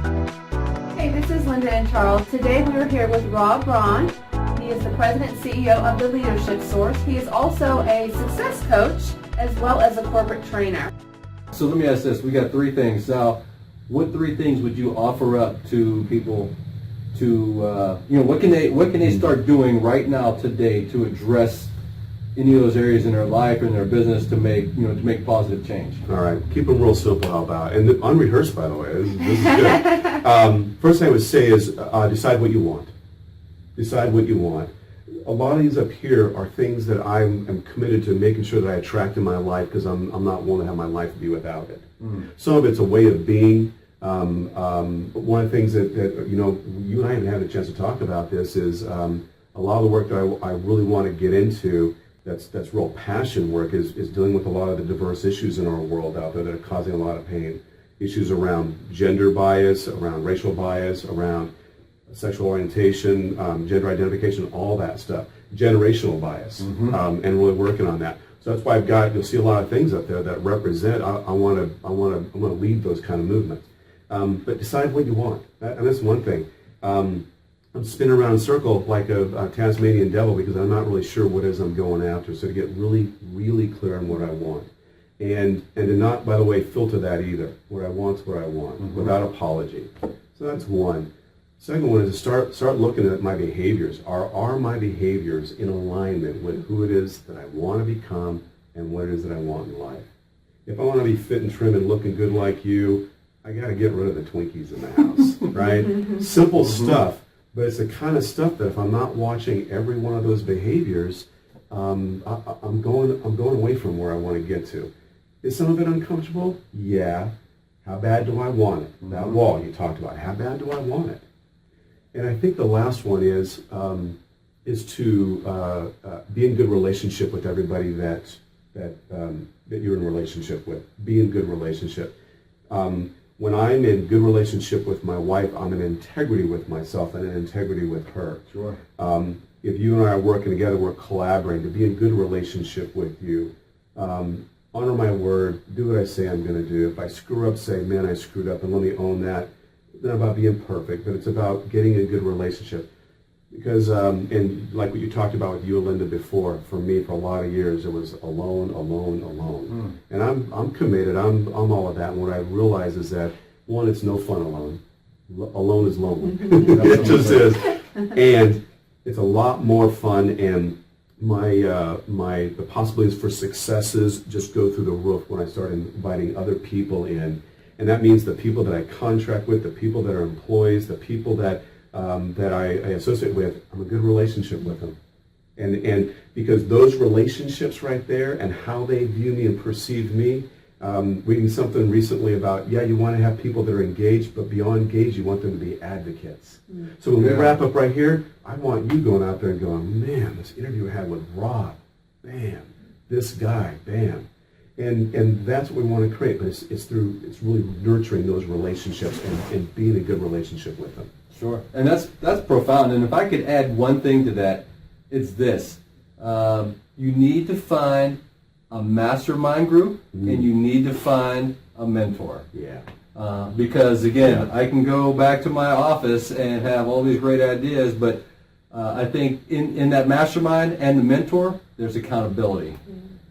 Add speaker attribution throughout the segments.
Speaker 1: Hey, this is Linda and Charles. Today we are here with Robb Braun. He is the president and CEO of The Leadership Source. He is also a success coach as well as a corporate trainer.
Speaker 2: So let me ask this. We got three things. Now, what three things would you offer up to people to, what can they start doing right now today to address any of those areas in their life or in their business to make positive change?
Speaker 3: All right, keep them real simple. How about, and unrehearsed, by the way. This is good. First thing I would say is decide what you want. Decide what you want. A lot of these up here are things that I'm committed to making sure that I attract in my life because I'm not willing to have my life be without it. Some of it's a way of being. One of the things that you and I haven't had a chance to talk about this is a lot of the work that I really want to get into. That's real passion work is dealing with a lot of the diverse issues in our world out there that are causing a lot of pain. Issues around gender bias, around racial bias, around sexual orientation, gender identification, all that stuff. Generational bias, and really working on that. So that's why you'll see a lot of things up there that represent. I want to lead those kind of movements. But decide what you want, and that's one thing. I'm spinning around in a circle like a Tasmanian devil because I'm not really sure what it is I'm going after. So to get really, really clear on what I want. And to not, by the way, filter that either. What I want's what I want, without apology. So that's one. Second one is to start looking at my behaviors. Are my behaviors in alignment with who it is that I want to become and what it is that I want in life? If I want to be fit and trim and looking good like you, I got to get rid of the Twinkies in the house, right? Simple stuff. But it's the kind of stuff that if I'm not watching every one of those behaviors, I'm going away from where I want to get to. Is some of it uncomfortable? Yeah. How bad do I want it? That wall you talked about. How bad do I want it? And I think the last one is to be in good relationship with everybody that you're in relationship with. Be in good relationship. When I'm in good relationship with my wife, I'm in integrity with myself and in integrity with her.
Speaker 2: Sure.
Speaker 3: If you and I are working together, we're collaborating. To be in good relationship with you, honor my word, do what I say I'm going to do. If I screw up, say, man, I screwed up, and let me own that. It's not about being perfect, but it's about getting a good relationship. Because, and like what you talked about with you and Linda before, for me, for a lot of years, it was alone, alone, alone. And I'm committed. I'm all of that. And what I realize is that, one, it's no fun alone. Alone is lonely. It just is. And it's a lot more fun, and the possibilities for successes just go through the roof when I start inviting other people in. And that means the people that I contract with, the people that are employees, the people that I associate with, I'm a good relationship with them. And because those relationships right there and how they view me and perceive me, reading something recently about, you want to have people that are engaged, but beyond engaged, you want them to be advocates. So when we wrap up right here, I want you going out there and going, man, this interview I had with Robb, bam, this guy, bam. And that's what we want to create, but it's really nurturing those relationships and being a good relationship with them.
Speaker 2: Sure, and that's profound. And if I could add one thing to that, it's this: you need to find a mastermind group, and you need to find a mentor.
Speaker 3: Yeah.
Speaker 2: Because again, I can go back to my office and have all these great ideas, but I think in that mastermind and the mentor, there's accountability.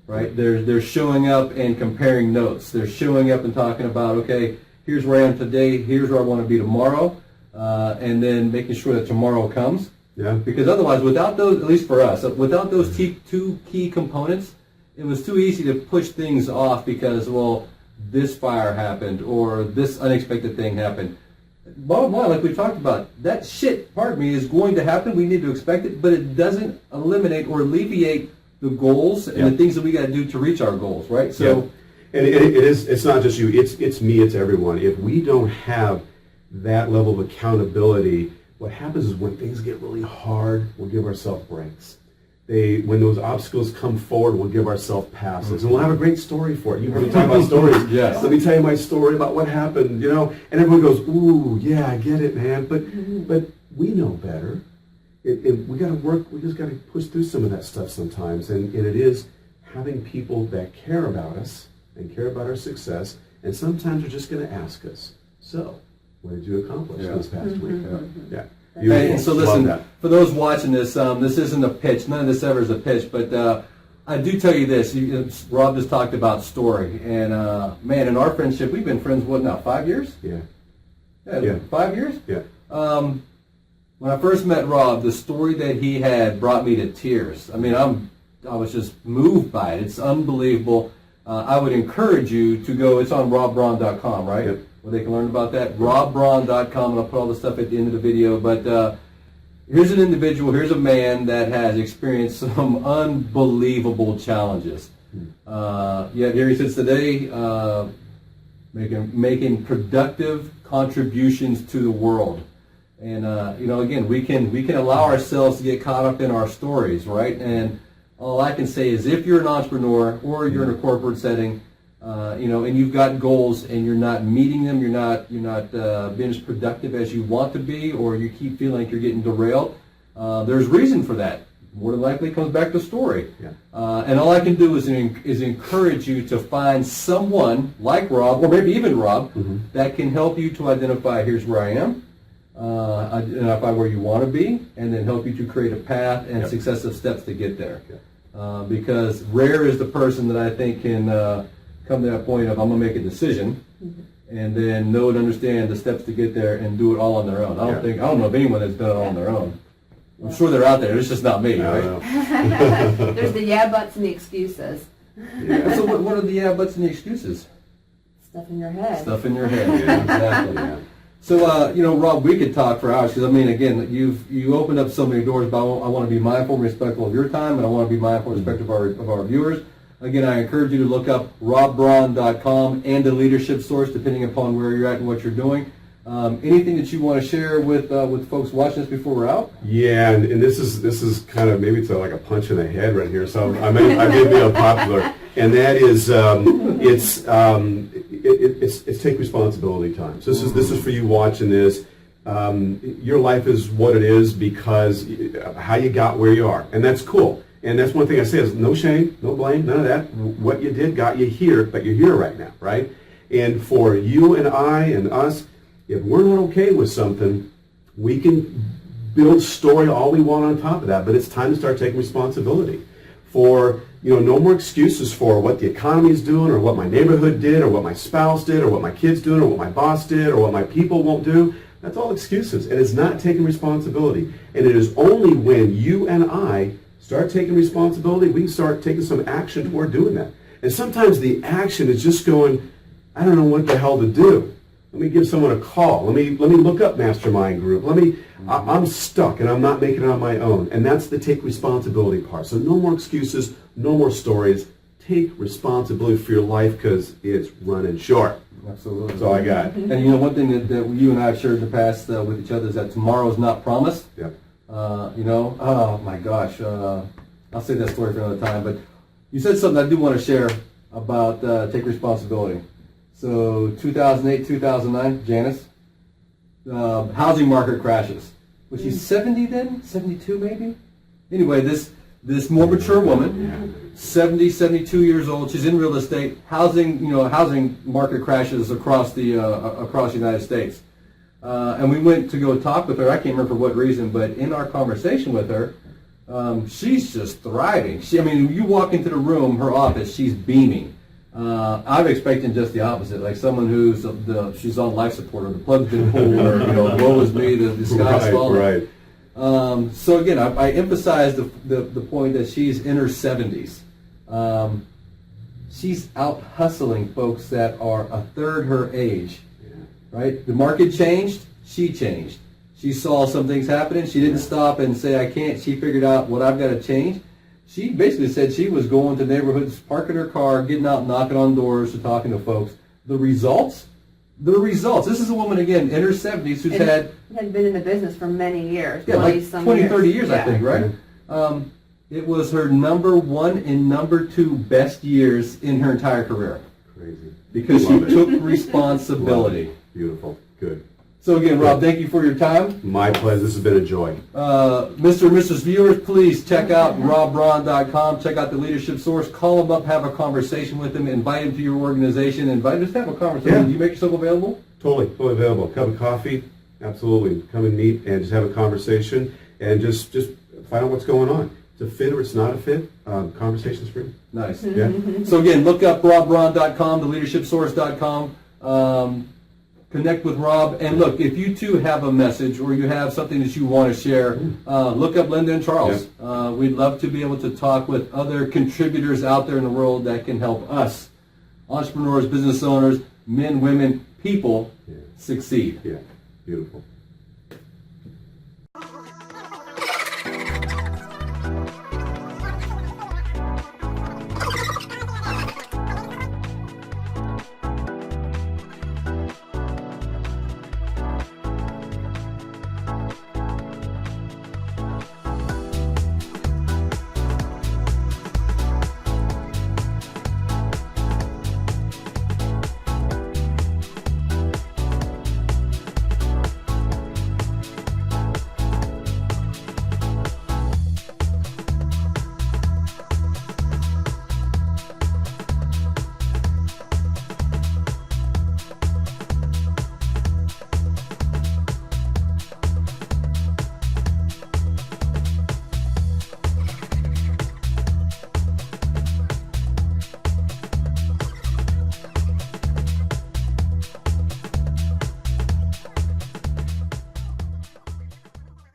Speaker 2: Right? They're showing up and comparing notes. They're showing up and talking about, okay, here's where I am today, here's where I want to be tomorrow, and then making sure that tomorrow comes.
Speaker 3: Yeah.
Speaker 2: Because otherwise, without those, at least for us, without those two key components, it was too easy to push things off because, well, this fire happened or this unexpected thing happened. Bottom line, like we talked about, that shit, pardon me, is going to happen. We need to expect it, but it doesn't eliminate or alleviate the goals and the things that we got to do to reach our goals, right? So,
Speaker 3: and it's not just you. It's me. It's everyone. If we don't have that level of accountability, what happens is when things get really hard, we'll give ourselves breaks. When those obstacles come forward, we'll give ourselves passes, and we'll have a great story for it. You heard me talk about stories.
Speaker 2: Yes.
Speaker 3: Let me tell you my story about what happened. And everyone goes, "Ooh, yeah, I get it, man." But we know better. We got to work. We just got to push through some of that stuff sometimes, and it is having people that care about us and care about our success, and sometimes they're just going to ask us, "So, what did you accomplish this past week? Yeah.
Speaker 2: Hey, and so
Speaker 3: Love
Speaker 2: listen,
Speaker 3: that.
Speaker 2: for those watching this, this isn't a pitch. None of this ever is a pitch, but I do tell you this. Rob just talked about story, and man, in our friendship, we've been friends, what now, 5 years?
Speaker 3: Yeah.
Speaker 2: 5 years?
Speaker 3: Yeah.
Speaker 2: When I first met Rob, the story that he had brought me to tears. I mean, I was just moved by it. It's unbelievable. I would encourage you to go. It's on robbbraun.com, right?
Speaker 3: Yep.
Speaker 2: Where they can learn about that. robbbraun.com, and I'll put all the stuff at the end of the video. But here's an individual, here's a man that has experienced some unbelievable challenges. Yet here he sits today, making productive contributions to the world. And again, we can allow ourselves to get caught up in our stories, right? And all I can say is, if you're an entrepreneur or you're in a corporate setting, and you've got goals and you're not meeting them, you're not being as productive as you want to be, or you keep feeling like you're getting derailed, there's reason for that. More than likely it comes back to story. Yeah. And all I can do is encourage you to find someone like Rob, or maybe even Rob, that can help you to identify, here's where I am, identify where you want to be, and then help you to create a path and successive steps to get there. Because rare is the person that I think can come to that point of, I'm going to make a decision, and then know and understand the steps to get there and do it all on their own. I don't know of anyone that's done it all on their own. I'm sure they're out there. It's just not me, right?
Speaker 1: There's the yeah buts and the excuses.
Speaker 2: Yeah. So what are the yeah buts and the excuses?
Speaker 1: Stuff in your head.
Speaker 2: Stuff in your head. Yeah, exactly. Yeah. So Rob, we could talk for hours, because I mean, again, you opened up so many doors, but I want to be mindful and respectful of your time, and I want to be mindful and respectful of our viewers. Again, I encourage you to look up robbbraun.com and the Leadership Source, depending upon where you're at and what you're doing. Anything that you want to share with folks watching this before we're out?
Speaker 3: Yeah, and this is kind of, maybe it's like a punch in the head right here. So I may be unpopular, and that is it's take responsibility time. So this is for you watching this. Your life is what it is because how you got where you are, and that's cool. And that's one thing I say is no shame, no blame, none of that. What you did got you here, but you're here right now, right? And for you and I and us, if we're not okay with something, we can build story all we want on top of that, but it's time to start taking responsibility for, no more excuses for what the economy is doing, or what my neighborhood did, or what my spouse did, or what my kids doing, or what my boss did, or what my people won't do. That's all excuses, and it's not taking responsibility. And it is only when you and I start taking responsibility, we can start taking some action toward doing that. And sometimes the action is just going, I don't know what the hell to do. Let me give someone a call. Let me look up Mastermind Group. I'm stuck and I'm not making it on my own. And that's the take responsibility part. So no more excuses, no more stories. Take responsibility for your life, because it's running short.
Speaker 2: Absolutely.
Speaker 3: That's all I got.
Speaker 2: And one thing that you and I have shared in the past with each other is that tomorrow is not promised.
Speaker 3: Yep.
Speaker 2: Oh my gosh. I'll say that story for another time. But you said something I do want to share about take responsibility. So 2008, 2009, Janice, housing market crashes. Was she 70 then? 72 maybe? Anyway, this more mature woman, 70, 72 years old, she's in real estate, housing market crashes across the United States. And we went to go talk with her. I can't remember for what reason, but in our conversation with her, she's just thriving. You walk into the room, her office, she's beaming. I'm expecting just the opposite, like someone who's she's on life support, or the plug's been pulled, or woe is me, the sky's falling. Right. So again, I emphasize the point that she's in her 70s. She's out hustling folks that are a third her age. Right? The market changed, she changed. She saw some things happening. She didn't stop and say, I can't. She figured out what I've got to change. She basically said she was going to neighborhoods, parking her car, getting out, knocking on doors, and talking to folks. The results. This is a woman, again, in her 70s who's had
Speaker 1: been in the business for many years.
Speaker 2: Yeah, like 20, 30 years, I think, right? It was her number one and number two best years in her entire career.
Speaker 3: Crazy.
Speaker 2: Because she took responsibility.
Speaker 3: Beautiful. Good.
Speaker 2: So again, Rob, thank you for your time.
Speaker 3: My pleasure. This has been a joy.
Speaker 2: Mr. and Mrs. Viewers, please check out robbbraun.com. Check out the Leadership Source. Call them up, have a conversation with them, invite them to your organization, just have a conversation.
Speaker 3: Yeah.
Speaker 2: Do you make yourself available?
Speaker 3: Totally available. Cup of coffee, absolutely. Come and meet and just have a conversation and just find out what's going on. It's a fit or it's not a fit. Conversation's free.
Speaker 2: Nice.
Speaker 3: Yeah.
Speaker 2: So again, look up robbraun.com, theleadershipsource.com. Connect with Rob, and look, if you too have a message or you have something that you want to share, look up Linda and Charles.
Speaker 3: Yeah.
Speaker 2: We'd love to be able to talk with other contributors out there in the world that can help us, entrepreneurs, business owners, men, women, people, succeed.
Speaker 3: Yeah, beautiful.